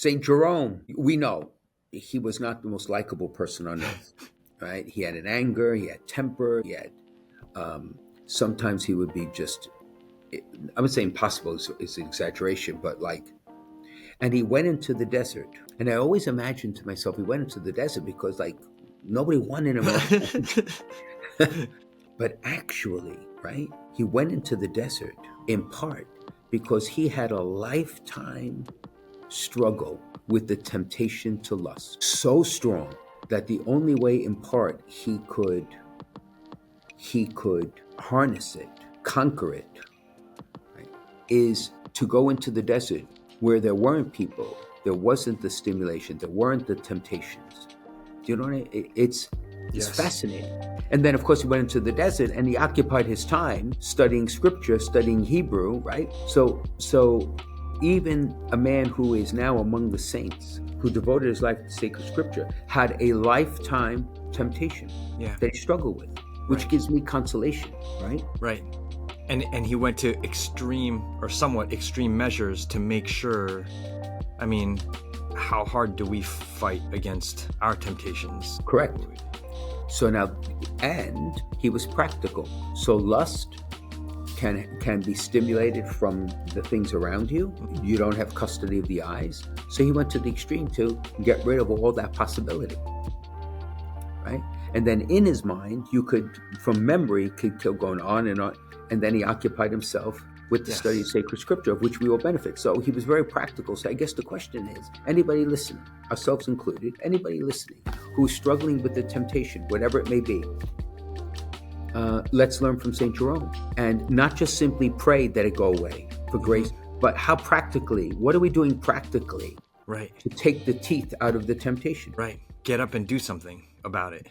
St. Jerome, we know he was not the most likable person on earth, right? He had an anger, he had temper, he had, sometimes he would be just, I would say impossible is an exaggeration, but like, and he went into the desert. And I always imagined to myself, he went into the desert because like nobody wanted him around. But actually, right, he went into the desert in part because he had a lifetime struggle with the temptation to lust. So strong that the only way in part he could harness it, conquer it, right, is to go into the desert where there weren't people, there wasn't the stimulation, there weren't the temptations. Do you know what I mean? It's Yes. fascinating. And then, of course, he went into the desert and he occupied his time studying scripture, studying Hebrew, right? So even a man who is now among the saints, who devoted his life to sacred scripture, had a lifetime temptation Yeah. that he struggled with, which Right. gives me consolation, right? Right. And he went to extreme or somewhat extreme measures to make sure. I mean, how hard do we fight against our temptations? Correct. So now, and he was practical. So lust can be stimulated from the things around you. You don't have custody of the eyes. So he went to the extreme to get rid of all that possibility, right? And then in his mind, you could, from memory, could keep going on. And then he occupied himself with the Yes. study of sacred scripture, of which we all benefit. So he was very practical. So I guess the question is, anybody listening, ourselves included, anybody listening who's struggling with the temptation, whatever it may be, let's learn from St. Jerome. And not just simply pray that it go away for grace, but how practically, what are we doing practically Right. to take the teeth out of the temptation? Right. Get up and do something about it.